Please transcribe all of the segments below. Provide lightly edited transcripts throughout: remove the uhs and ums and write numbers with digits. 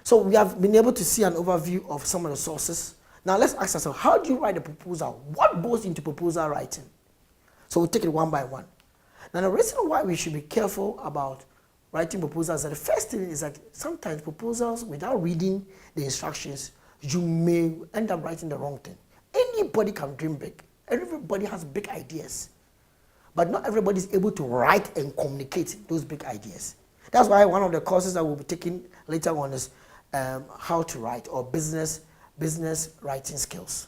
So we have been able to see an overview of some of the sources. Now let's ask ourselves, how do you write a proposal? What goes into proposal writing? So we'll take it one by one. Now the reason why we should be careful about writing proposals, the first thing is that sometimes proposals, without reading the instructions, you may end up writing the wrong thing. Anybody can dream big. Everybody has big ideas. But not everybody is able to write and communicate those big ideas. That's why one of the courses that we'll be taking later on is how to write, or business writing skills.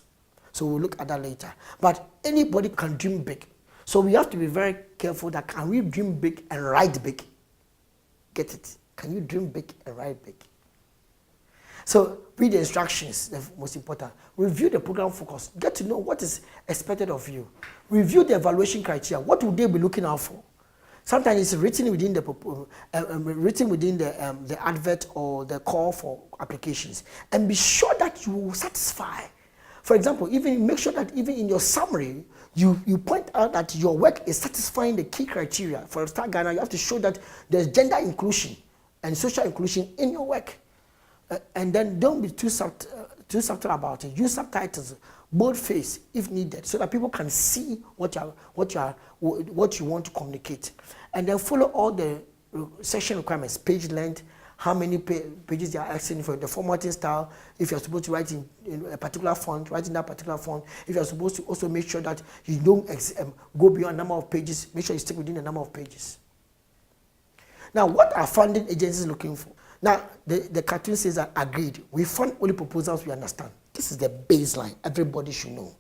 So we'll look at that later. But anybody can dream big. So we have to be very careful that can we dream big and write big? Get it? Can you dream big and write big? So read the instructions, the most important. Review the program focus. Get to know what is expected of you. Review the evaluation criteria. What would they be looking out for? Sometimes it's written within the advert or the call for applications, and be sure that you will satisfy. For example, even make sure that even in your summary, you point out that your work is satisfying the key criteria. For Star Ghana, you have to show that there's gender inclusion and social inclusion in your work, and then don't be too subtle about it. Use subtitles, boldface if needed, so that people can see what you want to communicate. And then follow all the section requirements: page length, how many pages they are asking for, the formatting style, if you're supposed to write in a particular font, write in that particular font. If you're supposed to also make sure that you don't go beyond a number of pages, make sure you stick within the number of pages. Now, what are funding agencies looking for? Now, the cartoon says that agreed. We fund only proposals we understand. This is the baseline. Everybody should know.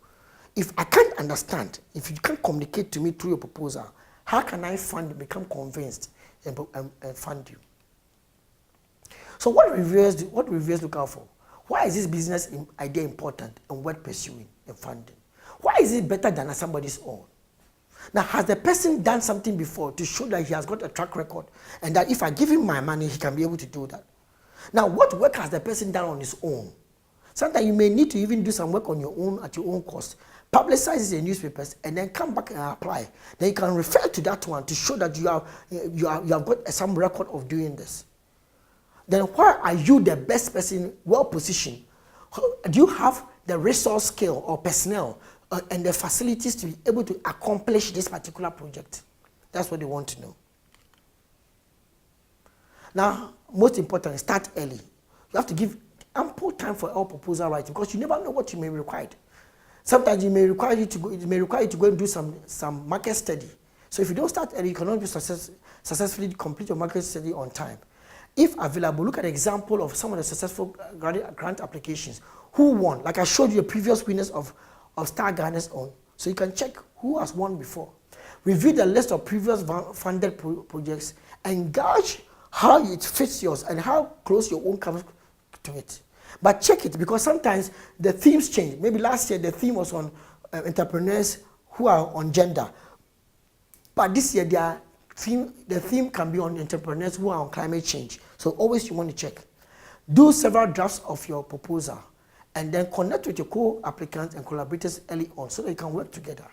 If I can't understand, if you can't communicate to me through your proposal, how can I become convinced and fund you? So what reviewers look out for? Why is this business idea important and worth pursuing and funding? Why is it better than somebody's own? Now, has the person done something before to show that he has got a track record, and that if I give him my money, he can be able to do that? Now, what work has the person done on his own? Sometimes you may need to even do some work on your own at your own cost. Publicize it in newspapers and then come back and apply. Then you can refer to that one to show that you have got some record of doing this. Then why are you the best person, well positioned? Do you have the resource skill or personnel and the facilities to be able to accomplish this particular project? That's what they want to know. Now, most important, start early. You have to give ample time for all proposal writing, because you never know what you may be required. Sometimes it may require you to go and do some market study. So if you don't start early, you cannot successfully complete your market study on time. If available, look at an example of some of the successful grant applications. Who won? Like I showed you the previous winners of Star Ghana's own. So you can check who has won before. Review the list of previous funded projects and gauge how it fits yours and how close your own comes to it. But check it, because sometimes the themes change. Maybe last year the theme was on entrepreneurs who are on gender. But this year the theme can be on entrepreneurs who are on climate change. So always you want to check. Do several drafts of your proposal and then connect with your co-applicants and collaborators early on so that you can work together.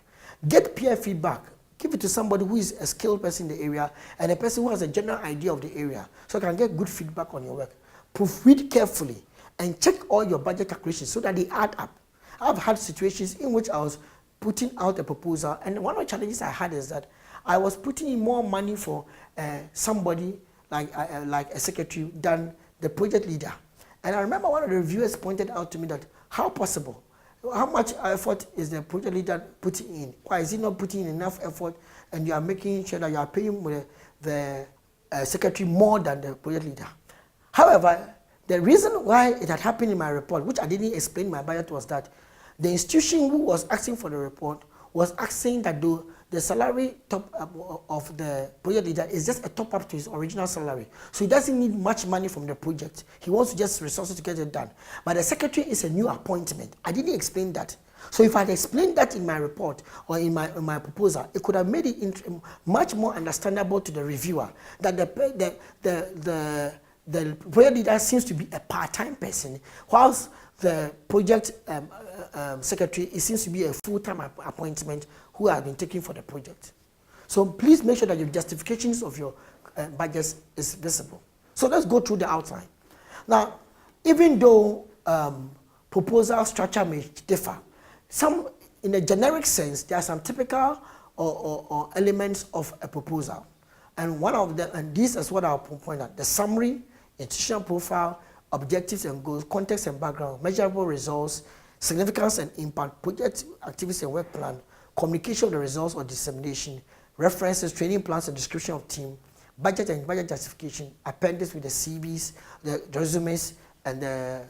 Get peer feedback. Give it to somebody who is a skilled person in the area and a person who has a general idea of the area, so you can get good feedback on your work. Proofread carefully and check all your budget calculations so that they add up. I've had situations in which I was putting out a proposal, and one of the challenges I had is that I was putting in more money for somebody like a secretary than the project leader. And I remember one of the reviewers pointed out to me that, how possible? How much effort is the project leader putting in? Why is he not putting in enough effort, and you are making sure that you are paying the secretary more than the project leader? However, the reason why it had happened in my report, which I didn't explain in my budget, was that the institution who was asking for the report was asking that the salary top of the project leader is just a top up to his original salary. So he doesn't need much money from the project. He wants to just resources to get it done. But the secretary is a new appointment. I didn't explain that. So if I had explained that in my report or in my proposal, it could have made it much more understandable to the reviewer that the project leader seems to be a part-time person, whilst the project secretary, it seems to be a full-time appointment who has been taken for the project. So please make sure that your justifications of your budgets is visible. So let's go through the outline. Now, even though proposal structure may differ, some, in a generic sense, there are some typical or elements of a proposal. And one of them, and this is what I'll point out: the summary, institutional profile, objectives and goals, context and background, measurable results, significance and impact, project activities and work plan, communication of the results or dissemination, references, training plans and description of team, budget and budget justification, appendix with the CVs, the resumes, and the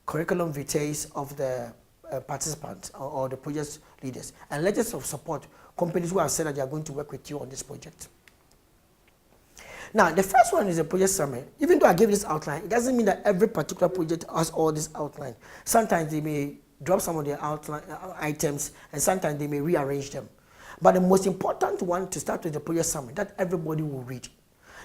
curriculum vitae of the participants or the project leaders, and letters of support, companies who have said that they are going to work with you on this project. Now, the first one is a project summary. Even though I gave this outline, it doesn't mean that every particular project has all this outline. Sometimes they may drop some of their outline items, and sometimes they may rearrange them. But the most important one to start with the project summary that everybody will read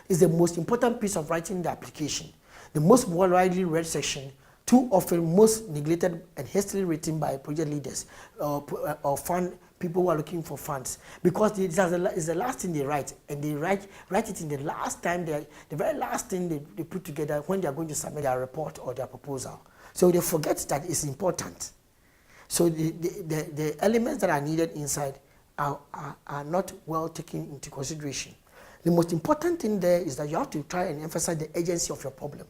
is the most important piece of writing the application. The most widely read section, too often most neglected and hastily written by project leaders or fund people who are looking for funds, because it's the last thing they write, and they write it in the last time, the very last thing they put together when they are going to submit their report or their proposal. So they forget that it's important. So the elements that are needed inside are not well taken into consideration. The most important thing there is that you have to try and emphasize the urgency of your problem,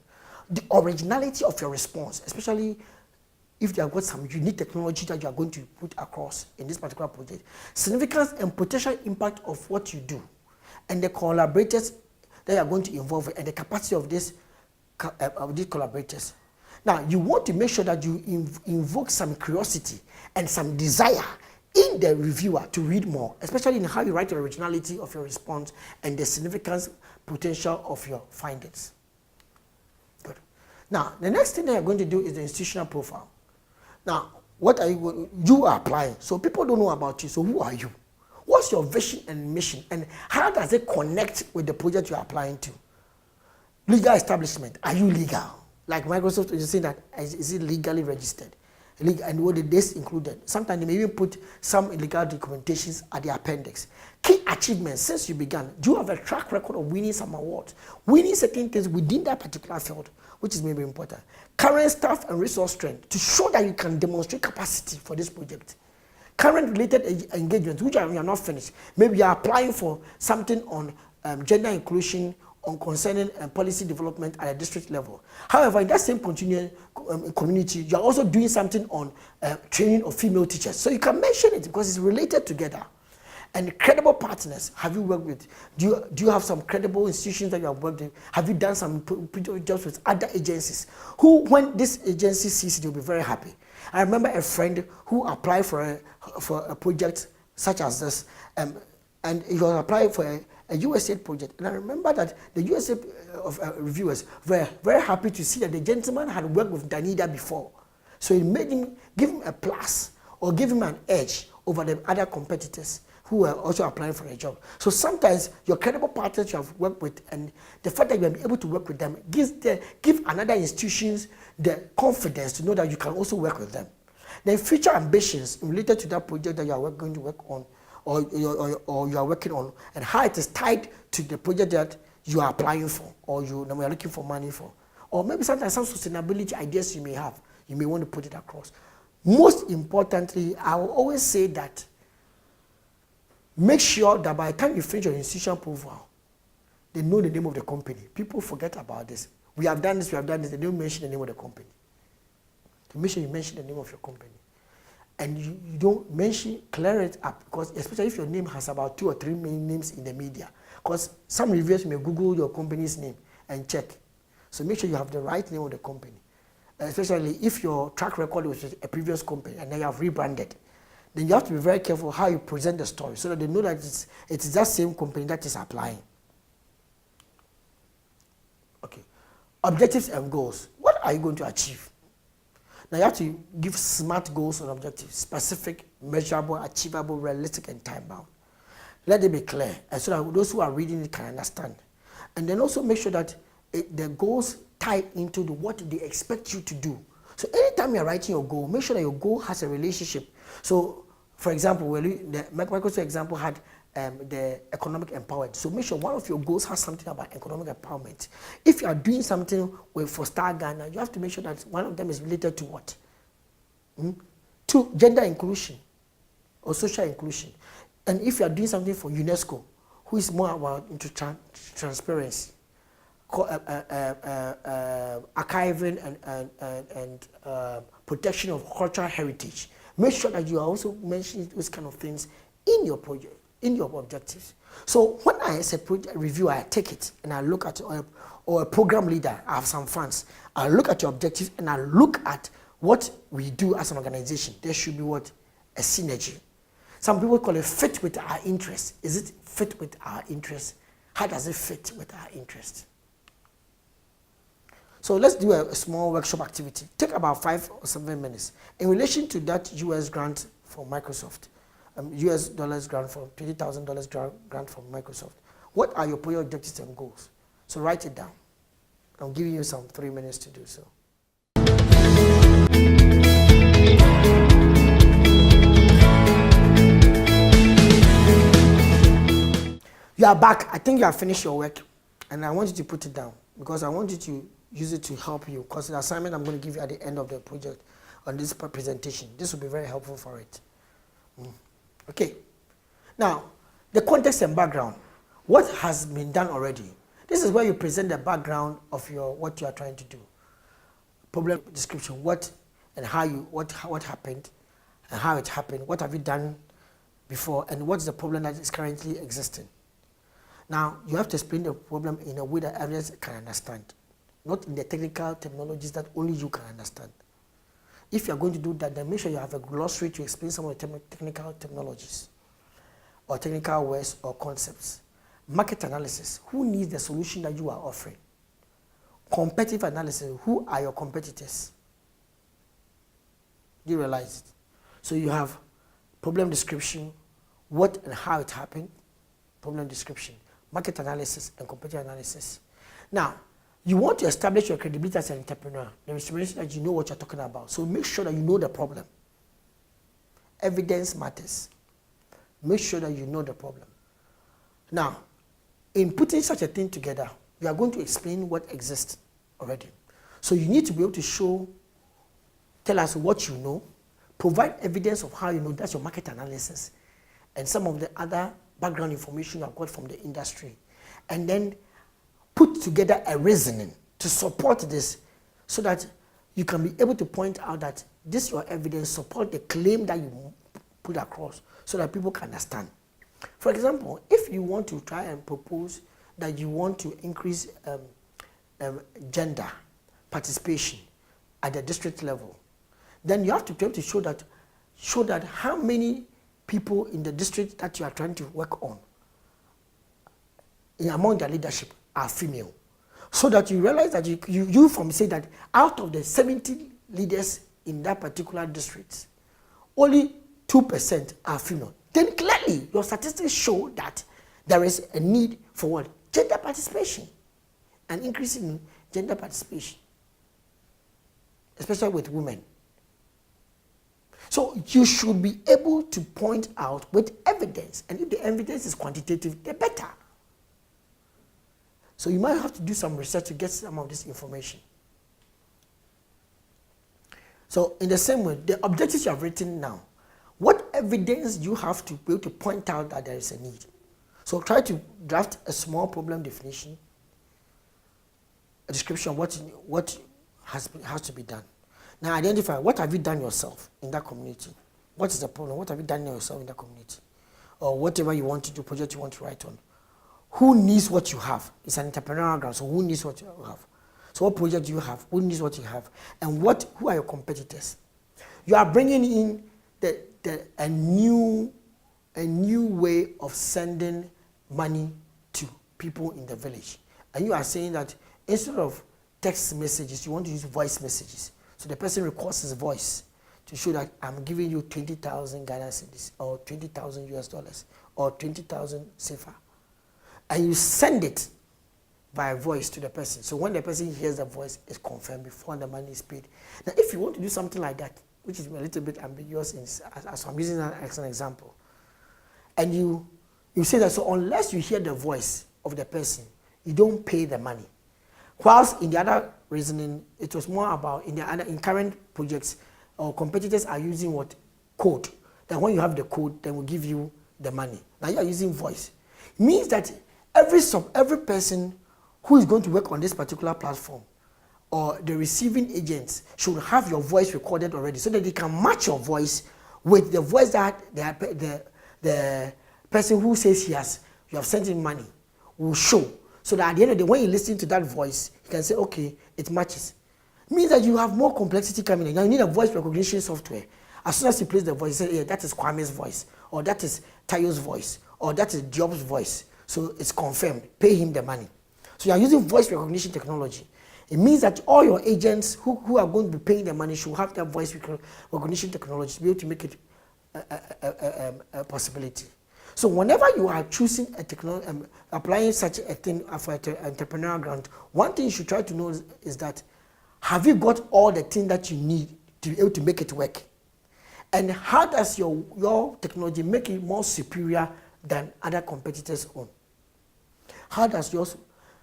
the originality of your response, especially if you have got some unique technology that you are going to put across in this particular project, significance and potential impact of what you do, and the collaborators that you are going to involve, and the capacity of these collaborators. Now, you want to make sure that you invoke some curiosity and some desire in the reviewer to read more, especially in how you write the originality of your response and the significance potential of your findings. Good. Now, the next thing that you're going to do is the institutional profile. Now, what are you are applying? So people don't know about you. So who are you? What's your vision and mission? And how does it connect with the project you're applying to? Legal establishment. Are you legal? Like Microsoft is saying that, is it legally registered? And what the dates included. Sometimes they may even put some illegal documentations at the appendix. Key achievements since you began. Do you have a track record of winning some awards? Winning certain things within that particular field, which is maybe important. Current staff and resource strength to show that you can demonstrate capacity for this project. Current related engagements, which are not finished. Maybe you are applying for something on gender inclusion, on concerning policy development at a district level. However, in that same continuing community, you are also doing something on training of female teachers. So you can mention it because it's related together. And credible partners, have you worked with? Do you have some credible institutions that you have worked with? Have you done some jobs with other agencies? Who, when this agency sees it, you'll be very happy. I remember a friend who applied for a project such as this, and he was applying for a USAID project. And I remember that the USAID reviewers were very happy to see that the gentleman had worked with Danida before. So it made him, give him a plus or give him an edge over the other competitors who are also applying for a job. So sometimes your credible partners you have worked with, and the fact that you are able to work with them give another institutions the confidence to know that you can also work with them. Then future ambitions related to that project that you are going to work on, or you are working on, and how it is tied to the project that you are applying for, or you are looking for money for. Or maybe sometimes some sustainability ideas you may have, you may want to put it across. Most importantly, I will always say that make sure that by the time you finish your institutional profile, they know the name of the company. People forget about this. We have done this, they don't mention the name of the company. So make sure you mention the name of your company. And you don't mention, clear it up, because especially if your name has about 2 or 3 main names in the media. Because some reviewers may Google your company's name and check. So make sure you have the right name of the company. Especially if your track record was with a previous company and then you have rebranded. then you have to be very careful how you present the story so that they know that it's that same company that is applying. Okay. Objectives and goals. What are you going to achieve? Now you have to give SMART goals and objectives: specific, measurable, achievable, realistic, and time-bound. Let it be clear, and so that those who are reading it can understand. And then also make sure that the goals tie into what they expect you to do. So anytime you're writing your goal, make sure that your goal has a relationship. So, for example, the Microsoft example had the economic empowerment. So make sure one of your goals has something about economic empowerment. If you are doing something for Star Ghana, you have to make sure that one of them is related to what? To gender inclusion or social inclusion. And if you are doing something for UNESCO, who is more about into transparency, archiving and protection of cultural heritage, make sure that you are also mentioning those kind of things in your project, in your objectives. So when I, as a project reviewer, I take it and I look at, or a program leader, I have some funds, I look at your objectives and I look at what we do as an organization. There should be what? A synergy. Some people call it fit with our interests. Is it fit with our interests? How does it fit with our interests? So let's do a small workshop activity. Take about 5 or 7 minutes. In relation to that US grant from Microsoft, US dollars grant for $20,000 grant from Microsoft, what are your project objectives and goals? So write it down. I'm giving you some 3 minutes to do so. You are back. I think you have finished your work, and I want you to put it down because I want you to use it to help you. Because the assignment I'm going to give you at the end of the project on this presentation, this will be very helpful for it. Okay. Now, the context and background. What has been done already? This is where you present the background of what you are trying to do. Problem description. What and how you what happened, and how it happened. What have you done before, and what's the problem that is currently existing? Now, you have to explain the problem in a way that others can understand, not in the technical terminologies that only you can understand. If you're going to do that, then make sure you have a glossary to explain some of the technical terminologies or technical words or concepts. Market analysis, who needs the solution that you are offering? Competitive analysis, who are your competitors? Do you realize it? So you have problem description, what and how it happened, problem description, market analysis, and competitive analysis. Now, you want to establish your credibility as an entrepreneur. There is that you know what you're talking about. So make sure that you know the problem. Evidence matters. Make sure that you know the problem. Now, in putting such a thing together, you are going to explain what exists already. So you need to be able to tell us what you know, provide evidence of how you know. That's your market analysis, and some of the other background information you have got from the industry. And then put together a reasoning to support this so that you can be able to point out that this your evidence support the claim that you put across so that people can understand. For example, if you want to try and propose that you want to increase gender participation at the district level, then you have to be able to show that how many people in the district that you are trying to work on among their leadership are female. So that you realize that you from say that out of the 70 leaders in that particular district, only 2% are female. Then clearly your statistics show that there is a need for what? Gender participation. An increase in gender participation, especially with women. So you should be able to point out with evidence, and if the evidence is quantitative, the better. So you might have to do some research to get some of this information. So in the same way, the objectives you have written now, what evidence you have to be able to point out that there is a need. So try to draft a small problem definition, a description of what has to be done. Now identify what have you done yourself in that community. What is the problem? What have you done yourself in that community? Or whatever you want to do, project you want to write on. Who needs what you have? It's an entrepreneurial ground, so who needs what you have? So what project do you have? Who needs what you have? And who are your competitors? You are bringing in a new way of sending money to people in the village. And you are saying that instead of text messages, you want to use voice messages. So the person records his voice to show that I'm giving you 20,000 Ghana cedis or 20,000 US dollars or 20,000 CFA. And you send it by voice to the person. So when the person hears the voice, it's confirmed before the money is paid. Now, if you want to do something like that, which is a little bit ambiguous as I'm using that as an example, and you say that, so unless you hear the voice of the person, you don't pay the money. Whilst in the other reasoning, it was more about in current projects, our competitors are using what? Code. That when you have the code, then we'll give you the money. Now you are using voice. It means that every person who is going to work on this particular platform or the receiving agents should have your voice recorded already so that they can match your voice with the voice that the person who says you have sent him money will show. So that at the end of the day, when you listen to that voice, you can say, okay, it matches. It means that you have more complexity coming in. Now you need a voice recognition software. As soon as you place the voice, you say, yeah, that is Kwame's voice, or that is Tayo's voice, or that is Diop's voice. So it's confirmed. Pay him the money. So you are using voice recognition technology. It means that all your agents who are going to be paying the money should have that voice recognition technology to be able to make it a possibility. So whenever you are choosing a technology, applying such a thing for an entrepreneurial grant, one thing you should try to know is that, have you got all the things that you need to be able to make it work? And how does your technology make it more superior than other competitors' own? How does yours?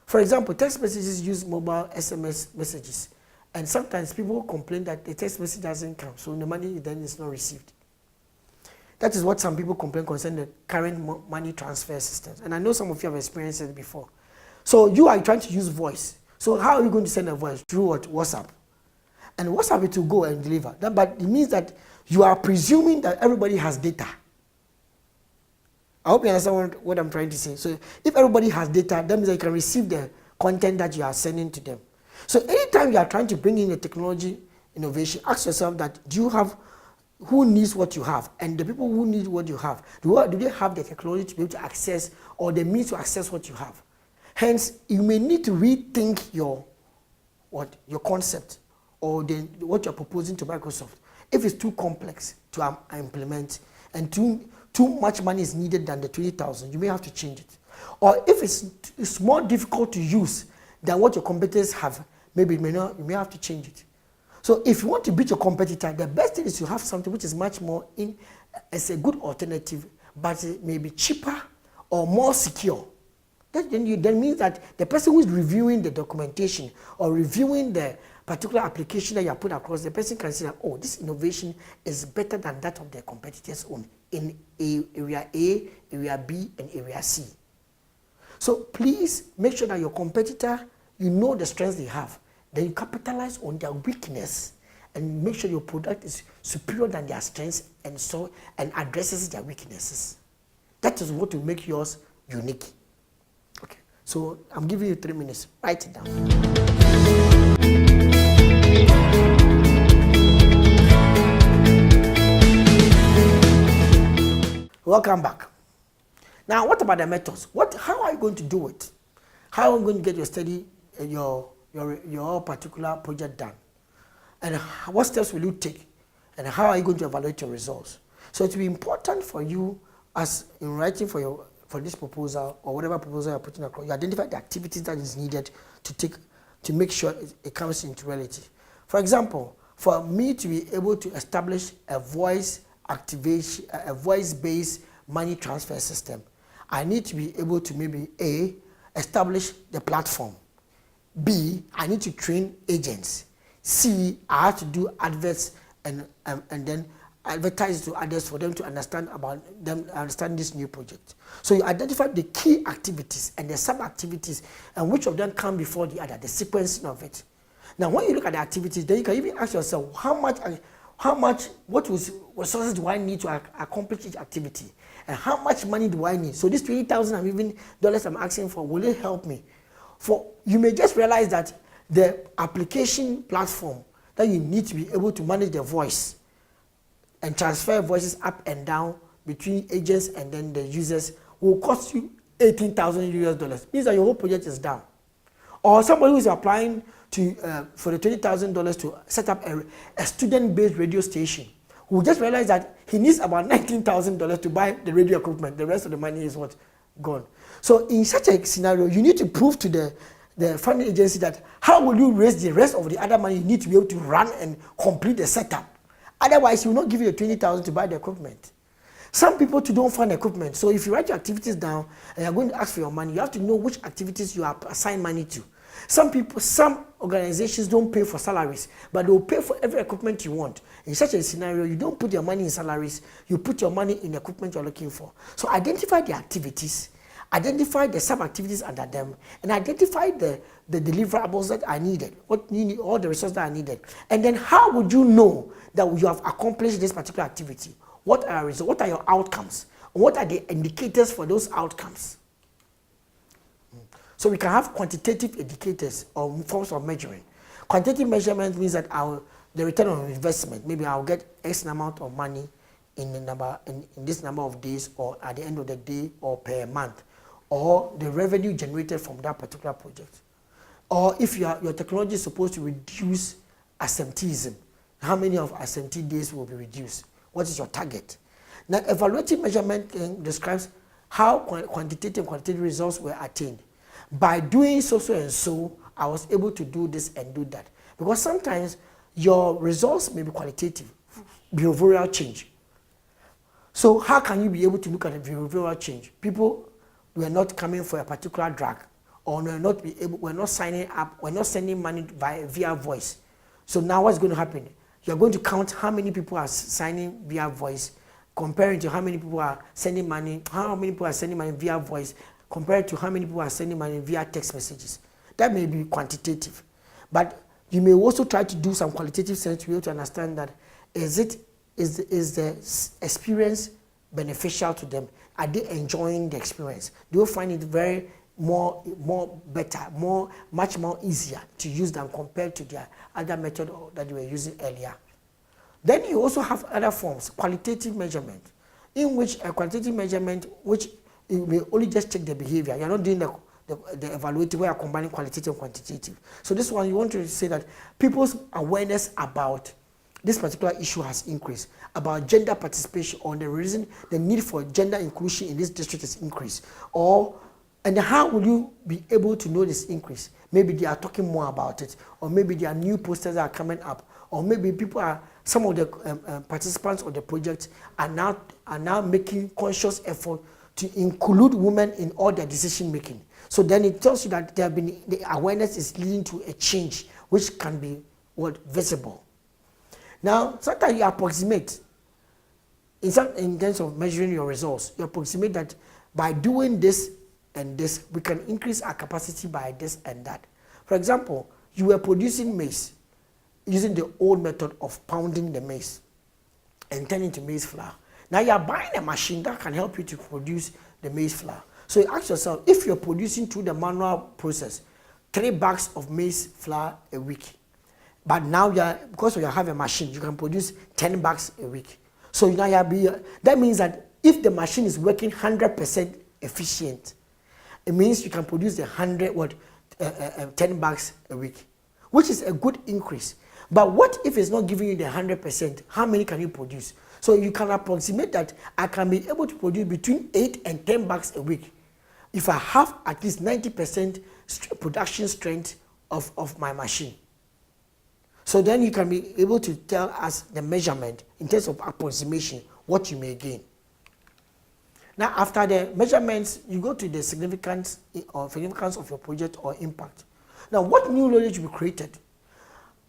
For example, text messages use mobile SMS messages. And sometimes people complain that the text message doesn't come, so the money then is not received. That is what some people complain concerning the current money transfer systems. And I know some of you have experienced it before. So you are trying to use voice. So how are you going to send a voice? Through what? WhatsApp. And WhatsApp, it will go and deliver. But it means that you are presuming that everybody has data. I hope you understand what I'm trying to say. So if everybody has data, that means that you can receive the content that you are sending to them. So anytime you are trying to bring in a technology innovation, ask yourself that, do you have who needs what you have? And the people who need what you have, do they have the technology to be able to access or the means to access what you have? Hence, you may need to rethink your concept or what you're proposing to Microsoft. If it's too complex to implement and too much money is needed than the 20,000, you may have to change it. Or if it's more difficult to use than what your competitors have, maybe you may have to change it. So if you want to beat your competitor, the best thing is to have something which is much more as a good alternative, but it may be cheaper or more secure. That means that the person who is reviewing the documentation or reviewing the particular application that you have put across, the person can say that, oh, this innovation is better than that of their competitors' own in area A, area B, and area C. So please make sure that your competitor, you know the strengths they have. Then you capitalize on their weakness and make sure your product is superior than their strengths and addresses their weaknesses. That is what will make yours unique. Okay, so I'm giving you 3 minutes. Write it down. Welcome back. Now, what about the methods? How are you going to do it? How are you going to get your study, your particular project done? And what steps will you take? And how are you going to evaluate your results? So it will be important for you, as in writing for this proposal or whatever proposal you're putting across, you identify the activities that is needed to make sure it comes into reality. For example, for me to be able to establish a voice-based money transfer system, I need to be able to maybe A, establish the platform. B, I need to train agents. C, I have to do adverts and then advertise to others for them to understand this new project. So you identify the key activities and the sub-activities and which of them come before the other, the sequencing of it. Now, when you look at the activities, then you can even ask yourself, what resources do I need to accomplish each activity? And how much money do I need? So this $20,000 I'm asking for, will it help me? For you may just realize that the application platform that you need to be able to manage the voice and transfer voices up and down between agents and then the users will cost you $18,000 means that your whole project is down. Or somebody who is applying to for the $20,000 to set up a student-based radio station will just realize that he needs about $19,000 to buy the radio equipment. The rest of the money is what? Gone. So in such a scenario, you need to prove to the funding agency that how will you raise the rest of the other money you need to be able to run and complete the setup. Otherwise, he will not give you the $20,000 to buy the equipment. Some people too don't fund equipment. So if you write your activities down and you're going to ask for your money, you have to know which activities you are assigned money to. Some organizations don't pay for salaries, but they'll pay for every equipment you want. In such a scenario, you don't put your money in salaries, you put your money in equipment you're looking for. So identify the activities, identify the sub-activities under them, and identify the deliverables that are needed, what you need, all the resources that are needed. And then how would you know that you have accomplished this particular activity? What are results? What are your outcomes? What are the indicators for those outcomes? So we can have quantitative indicators or forms of measuring. Quantitative measurement means that the return on investment, maybe I'll get X amount of money in this number of days, or at the end of the day, or per month, or the revenue generated from that particular project. Or if your technology is supposed to reduce absenteeism, how many of absentee days will be reduced? What is your target? Now, evaluative measurement describes how quantitative and qualitative results were attained. By doing so and so, I was able to do this and do that. Because sometimes your results may be qualitative, behavioral change. So how can you be able to look at a behavioral change? People were not coming for a particular drug, or we're not signing up, we're not sending money via voice. So now what's going to happen? You're going to count how many people are signing via voice, comparing to how many people are sending money, via voice, compared to how many people are sending money via text messages. That may be quantitative. But you may also try to do some qualitative sense to be able to understand that is the experience beneficial to them? Are they enjoying the experience? Do you find it very much more easier to use than compared to their other method that you were using earlier? Then you also have other forms, qualitative measurement, in which a quantitative measurement, which you may only just check the behavior. You're not doing the evaluative where you're combining qualitative and quantitative. So this one, you want to say that people's awareness about this particular issue has increased, about gender participation, or the need for gender inclusion in this district has increased. And how will you be able to know this increase? Maybe they are talking more about it, or maybe there are new posters that are coming up, or maybe some of the participants of the project are now making conscious effort to include women in all their decision making. So then it tells you that the awareness is leading to a change, which can be visible. Now, sometimes you approximate, in terms of measuring your results, you approximate that by doing this and this, we can increase our capacity by this and that. For example, you were producing maize using the old method of pounding the maize and turning into maize flour. Now you are buying a machine that can help you to produce the maize flour. So you ask yourself, if you're producing through the manual process 3 bags of maize flour a week, but now because you have a machine, you can produce 10 bags a week. So now that means that if the machine is working 100% efficient, it means you can produce 10 bags a week, which is a good increase. But what if it's not giving you the 100%? How many can you produce? So you can approximate that I can be able to produce between 8 and 10 bags a week if I have at least 90% production strength of my machine. So then you can be able to tell us the measurement in terms of approximation, what you may gain. Now, after the measurements, you go to the significance of your project or impact. Now, what new knowledge will be created?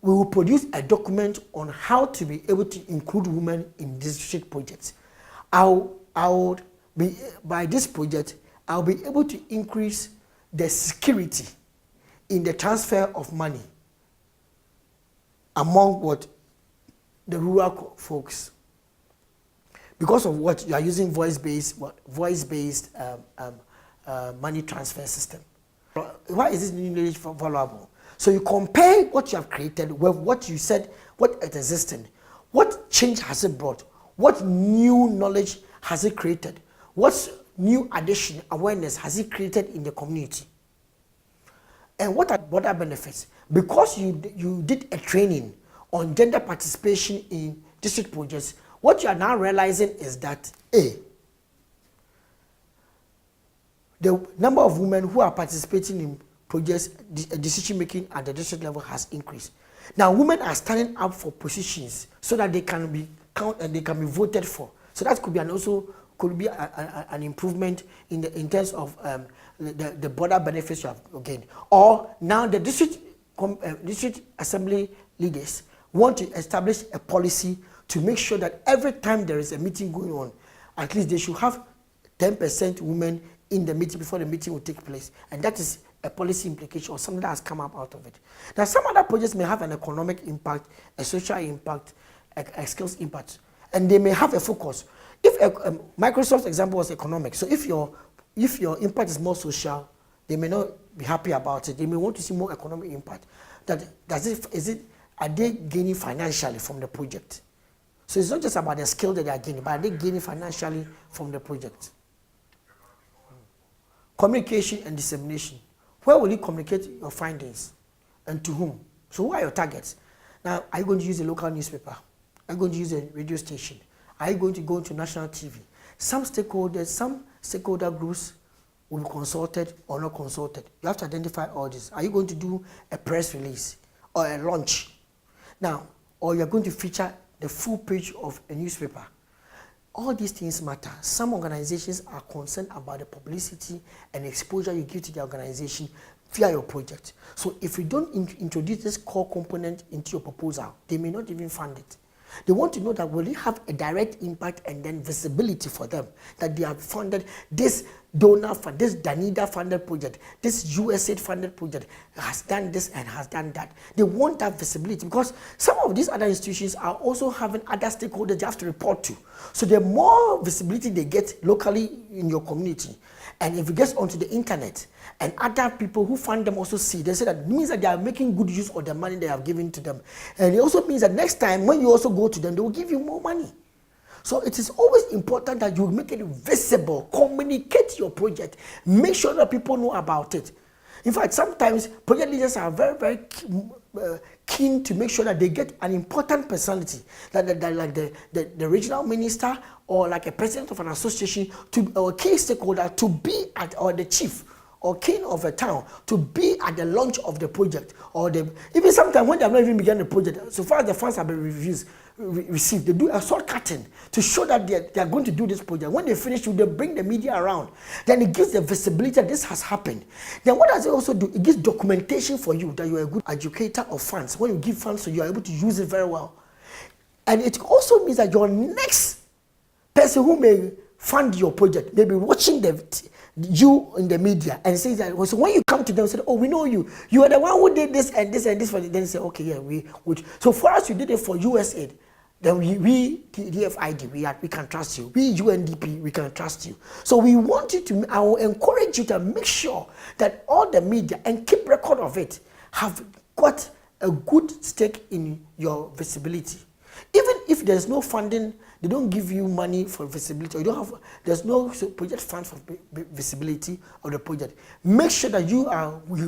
We will produce a document on how to be able to include women in district projects. By this project, I'll be able to increase the security in the transfer of money among the rural folks. Because of what you are using voice-based money transfer system. Why is this new knowledge valuable? So you compare what you have created with what you said, what it existed. What change has it brought? What new knowledge has it created? What new addition, awareness has it created in the community? And what are other benefits? Because you did a training on gender participation in district projects, what you are now realizing is that the number of women who are participating in projects, decision making at the district level has increased. Now women are standing up for positions so that they can be they can be voted for. So that could be an improvement in terms of the broader benefits you have gained. Or now the district assembly leaders want to establish a policy to make sure that every time there is a meeting going on, at least they should have 10% women in the meeting before the meeting will take place. And that is a policy implication or something that has come up out of it. Now, some other projects may have an economic impact, a social impact, a skills impact, and they may have a focus. If Microsoft's example was economic, so if your impact is more social, they may not be happy about it. They may want to see more economic impact. Are they gaining financially from the project? So it's not just about the skill that they are gaining, but are they gaining financially from the project? Communication and dissemination. Where will you communicate your findings and to whom? So who are your targets? Now, are you going to use a local newspaper? Are you going to use a radio station? Are you going to go into national TV? Some stakeholder groups will be consulted or not consulted. You have to identify all this. Are you going to do a press release or a launch? Now, or you're going to feature the full page of a newspaper. All these things matter. Some organizations are concerned about the publicity and exposure you give to the organization via your project. So if you don't introduce this core component into your proposal, they may not even fund it. They want to know that will it have a direct impact and then visibility for them, that they have funded this donor for this Danida funded project, this USAID funded project has done this and has done that. They want that visibility because some of these other institutions are also having other stakeholders they have to report to. So the more visibility they get locally in your community, and if it gets onto the internet and other people who fund them also see, they say that it means that they are making good use of the money they have given to them. And it also means that next time when you also go to them, they will give you more money. So it is always important that you make it visible, communicate your project, make sure that people know about it. In fact, sometimes project leaders are very, very keen to make sure that they get an important personality, like the regional minister or like a president of an association or a key stakeholder to be at, or the chief or king of a town to be at the launch of the project, or even sometimes when they have not even begun the project, so far as the funds have been received, they do a short cutting to show that they are going to do this project. When they finish, they bring the media around. Then it gives the visibility that this has happened. Then what does it also do? It gives documentation for you that you are a good educator of funds. When you give funds, so you are able to use it very well. And it also means that your next person who may fund your project may be watching you in the media and say that. So when you come to them and say, oh, we know you. You are the one who did this and this and this for you. Then they say, okay, yeah, we would. So for us, you did it for USAID. Then we DFID, we can trust you. We UNDP, we can trust you. So we want you to, I will encourage you to make sure that all the media, and keep record of it, have got a good stake in your visibility. Even if there's no funding, they don't give you money for visibility, or there's no project fund for visibility of the project. Make sure that you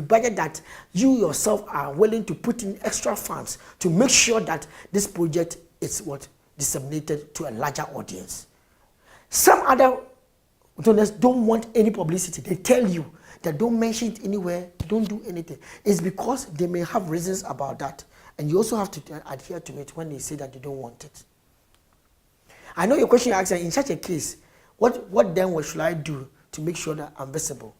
budget that you yourself are willing to put in extra funds to make sure that this project is disseminated to a larger audience. Some other donors don't want any publicity. They tell you that don't mention it anywhere, don't do anything. It's because they may have reasons about that. And you also have to adhere to it when they say that they don't want it. I know your question you're asking, in such a case, what then should I do to make sure that I'm visible?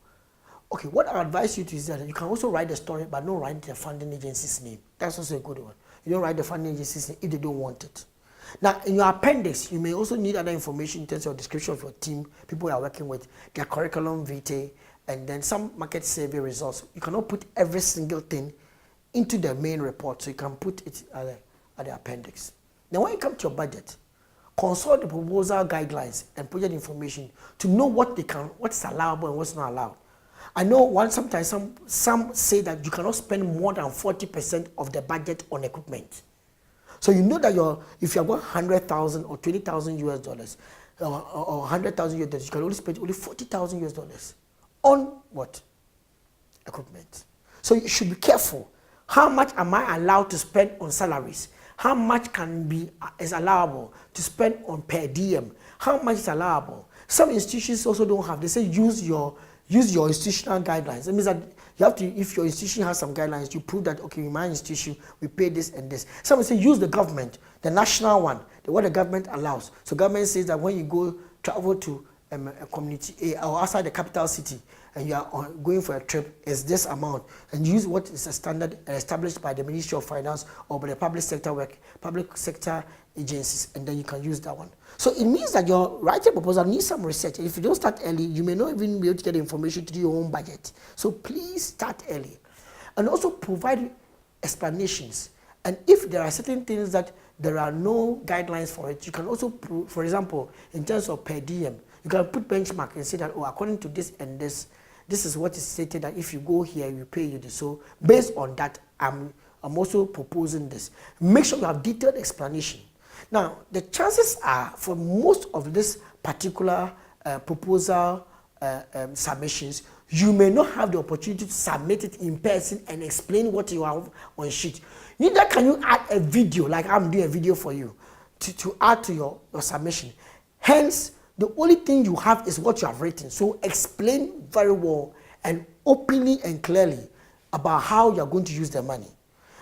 Okay, what I advise you to is that you can also write the story, but don't write the funding agency's name. That's also a good one. You don't write the funding agency's name if they don't want it. Now, in your appendix, you may also need other information in terms of description of your team, people you are working with, their curriculum vitae, and then some market survey results. You cannot put every single thing into the main report, so you can put it at the appendix. Now, when you come to your budget, consult the proposal guidelines and project information to know what's allowable and what's not allowed. I know sometimes some say that you cannot spend more than 40% of the budget on equipment. So you know that if you have got 100,000 or 20,000 US dollars, or 100,000 US dollars, you can only spend only 40,000 US dollars on what? Equipment. So you should be careful. How much am I allowed to spend on salaries? How much is allowable to spend on per diem? How much is allowable? Some institutions also don't have. They say use your institutional guidelines. It means that you have to, if your institution has some guidelines, you prove that, okay, in my institution, we pay this and this. Some say use the government, the national one, what the government allows. So government says that when you travel to a community or outside the capital city, and you are going for a trip, is this amount, and use what is a standard established by the Ministry of Finance or by the public sector agencies, and then you can use that one. So it means that your writing proposal needs some research. If you don't start early, you may not even be able to get the information to do your own budget. So please start early, and also provide explanations. And if there are certain things that there are no guidelines for it, you can also, for example, in terms of per diem, you can put benchmark and say that, oh, according to this and this, this is what is stated that if you go here, we pay you this. So based on that, I'm also proposing this. Make sure you have detailed explanation. Now, the chances are for most of this particular proposal submissions, you may not have the opportunity to submit it in person and explain what you have on sheet. Neither can you add a video, like I'm doing a video for you, to add to your submission. Hence, the only thing you have is what you have written. So explain very well and openly and clearly about how you are going to use the money.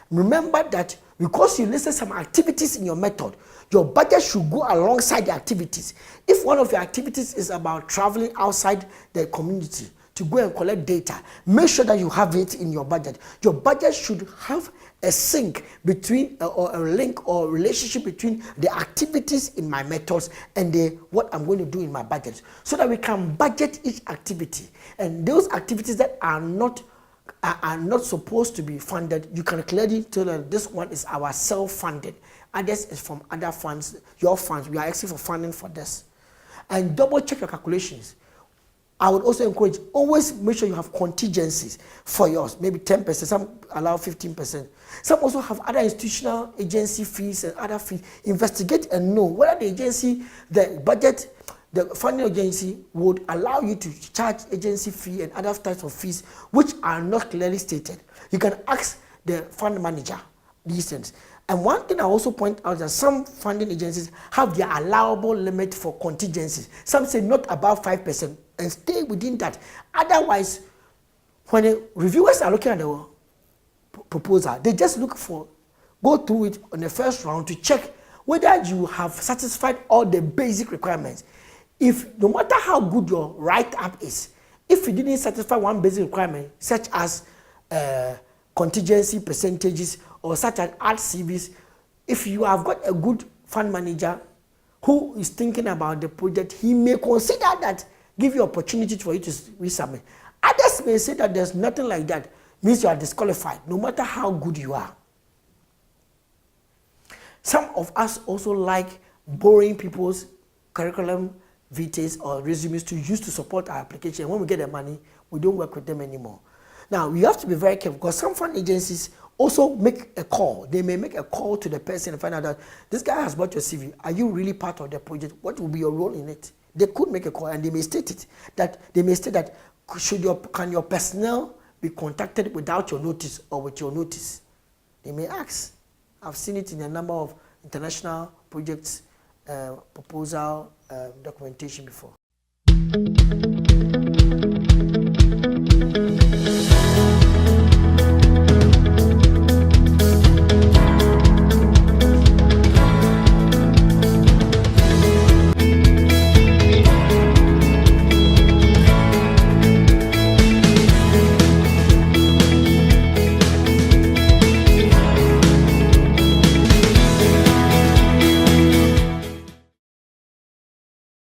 Remember that because you listed some activities in your method, your budget should go alongside the activities. If one of your activities is about traveling outside the community to go and collect data, make sure that you have it in your budget. Your budget should have a sync between, or a link or relationship between the activities in my methods and what I'm going to do in my budget, so that we can budget each activity. And those activities that are not supposed to be funded, you can clearly tell that this one is our self-funded. Others is from other funds, your funds. We are asking for funding for this. And double check your calculations. I would also encourage, always make sure you have contingencies for yours, maybe 10%, some allow 15%. Some also have other institutional agency fees and other fees. Investigate and know whether the agency, the budget, the funding agency would allow you to charge agency fee and other types of fees which are not clearly stated. You can ask the fund manager these things. And one thing I also point out is that some funding agencies have their allowable limit for contingencies. Some say not above 5% and stay within that. Otherwise, when the reviewers are looking at the proposal, they just go through it on the first round to check whether you have satisfied all the basic requirements. If no matter how good your write-up is, if you didn't satisfy one basic requirement, such as contingency percentages or such as art CVs, if you have got a good fund manager who is thinking about the project, he may consider that, give you opportunity for you to resubmit. Others may say that there's nothing like that, means you are disqualified, no matter how good you are. Some of us also like borrowing people's curriculum vitae or resumes to use to support our application. When we get the money, we don't work with them anymore. Now, we have to be very careful because some fund agencies also make a call. They may make a call to the person and find out that this guy has bought your CV. Are you really part of the project? What will be your role in it? They could make a call and they may state it. They may state that can your personnel be contacted without your notice or with your notice? They may ask. I've seen it in a number of international projects, proposal documentation before.